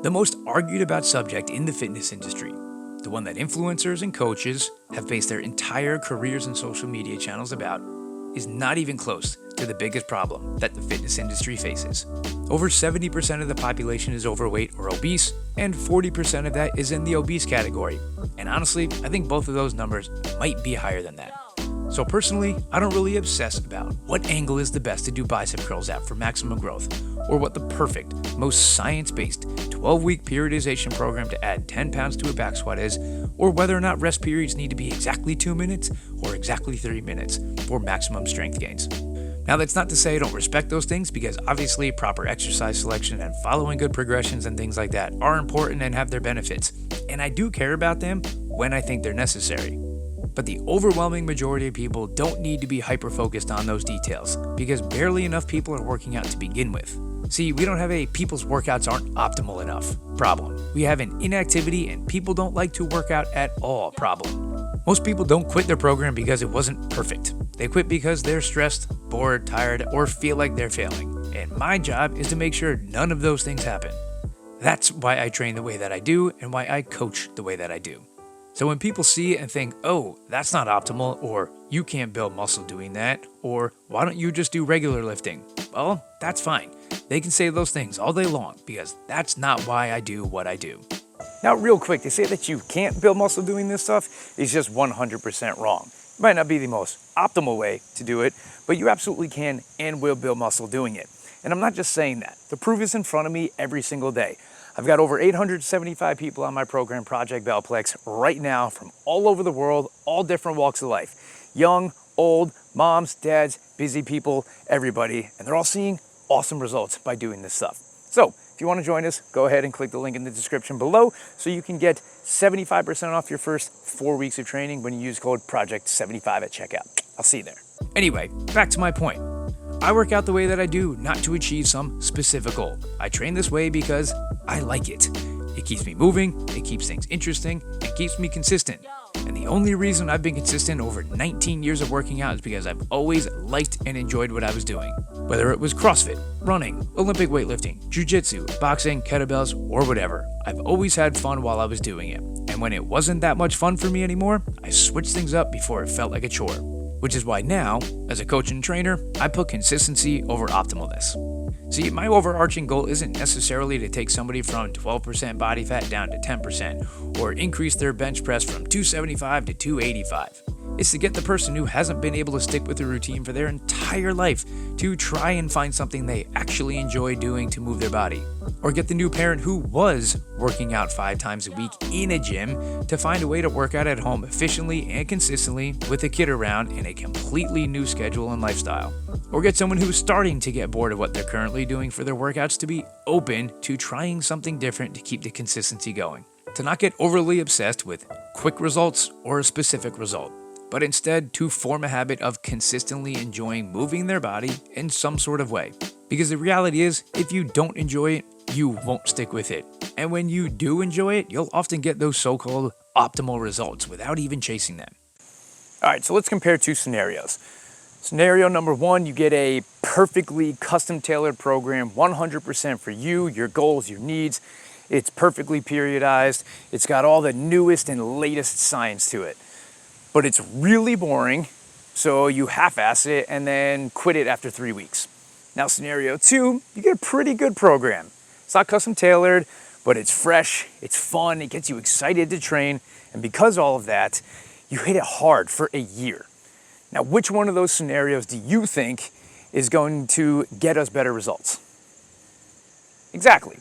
The most argued about subject in the fitness industry, the one that influencers and coaches have based their entire careers and social media channels about, is not even close to the biggest problem that the fitness industry faces. Over 70% of the population is overweight or obese, and 40% of that is in the obese category. And honestly, I think both of those numbers might be higher than that. So personally, I don't really obsess about what angle is the best to do bicep curls at for maximum growth, or what the perfect, most science-based 12-week periodization program to add 10 pounds to a back squat is, or whether or not rest periods need to be exactly 2 minutes or exactly 30 minutes for maximum strength gains. Now, that's not to say I don't respect those things, because obviously proper exercise selection and following good progressions and things like that are important and have their benefits, and I do care about them when I think they're necessary. But the overwhelming majority of people don't need to be hyper-focused on those details, because barely enough people are working out to begin with. See, we don't have a people's workouts aren't optimal enough problem. We have an inactivity and people don't like to work out at all problem. Most people don't quit their program because it wasn't perfect. They quit because they're stressed, bored, tired, or feel like they're failing. And my job is to make sure none of those things happen. That's why I train the way that I do and why I coach the way that I do. So when people see it and think, oh, that's not optimal, or you can't build muscle doing that, or why don't you just do regular lifting? Well, that's fine. They can say those things all day long, because that's not why I do what I do. Now, real quick, to say that you can't build muscle doing this stuff is just 100% wrong. It might not be the most optimal way to do it, but you absolutely can and will build muscle doing it. And I'm not just saying that. The proof is in front of me every single day. I've got over 875 people on my program, Project Bellplex, right now from all over the world, all different walks of life. Young, old, moms, dads, busy people, everybody. And they're all seeing awesome results by doing this stuff. So if you want to join us, go ahead and click the link in the description below so you can get 75% off your first 4 weeks of training when you use code PROJECT75 at checkout. I'll see you there. Anyway, back to my point. I work out the way that I do, not to achieve some specific goal. I train this way because I like it. It keeps me moving, it keeps things interesting, and keeps me consistent. And the only reason I've been consistent over 19 years of working out is because I've always liked and enjoyed what I was doing. Whether it was CrossFit, running, Olympic weightlifting, jiu-jitsu, boxing, kettlebells, or whatever, I've always had fun while I was doing it. And when it wasn't that much fun for me anymore, I switched things up before it felt like a chore. Which is why now, as a coach and trainer, I put consistency over optimalness. See, my overarching goal isn't necessarily to take somebody from 12% body fat down to 10%, or increase their bench press from 275 to 285. It's to get the person who hasn't been able to stick with a routine for their entire life to try and find something they actually enjoy doing to move their body. Or get the new parent who was working out 5 times a week in a gym to find a way to work out at home efficiently and consistently with a kid around in a completely new schedule and lifestyle. Or get someone who's starting to get bored of what they're currently doing for their workouts to be open to trying something different to keep the consistency going. To not get overly obsessed with quick results or a specific result, but instead to form a habit of consistently enjoying moving their body in some sort of way. Because the reality is, if you don't enjoy it, you won't stick with it. And when you do enjoy it, you'll often get those so-called optimal results without even chasing them. All right, so let's compare 2 scenarios. Scenario number 1, you get a perfectly custom-tailored program, 100% for you, your goals, your needs. It's perfectly periodized. It's got all the newest and latest science to it. But it's really boring, so you half-ass it and then quit it after 3 weeks. Now, scenario 2, you get a pretty good program. It's not custom-tailored, but it's fresh, it's fun, it gets you excited to train, and because of all of that, you hit it hard for a year. Now, which one of those scenarios do you think is going to get us better results? Exactly.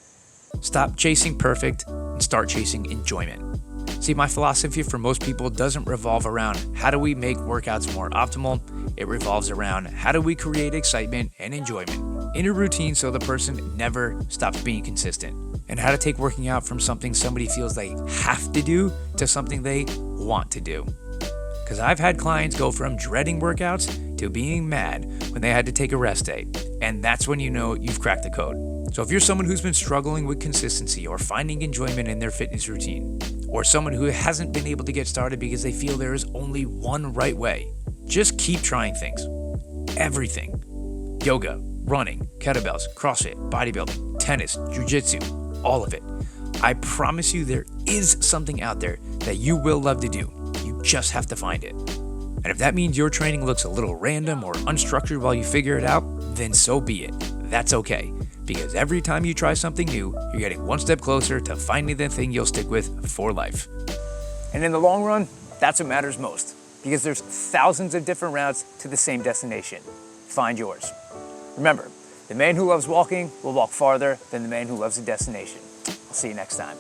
Stop chasing perfect and start chasing enjoyment. See, my philosophy for most people doesn't revolve around how do we make workouts more optimal. It revolves around how do we create excitement and enjoyment in a routine so the person never stops being consistent. And how to take working out from something somebody feels they have to do to something they want to do. Because I've had clients go from dreading workouts to being mad when they had to take a rest day. And that's when you know you've cracked the code. So if you're someone who's been struggling with consistency or finding enjoyment in their fitness routine, or someone who hasn't been able to get started because they feel there is only one right way, just keep trying things. Everything. Yoga, running, kettlebells, CrossFit, bodybuilding, tennis, jiu-jitsu, all of it. I promise you there is something out there that you will love to do. You just have to find it. And if that means your training looks a little random or unstructured while you figure it out, then so be it. That's okay, because every time you try something new, you're getting one step closer to finding the thing you'll stick with for life. And in the long run, that's what matters most, because there's thousands of different routes to the same destination. Find yours. Remember, the man who loves walking will walk farther than the man who loves the destination. I'll see you next time.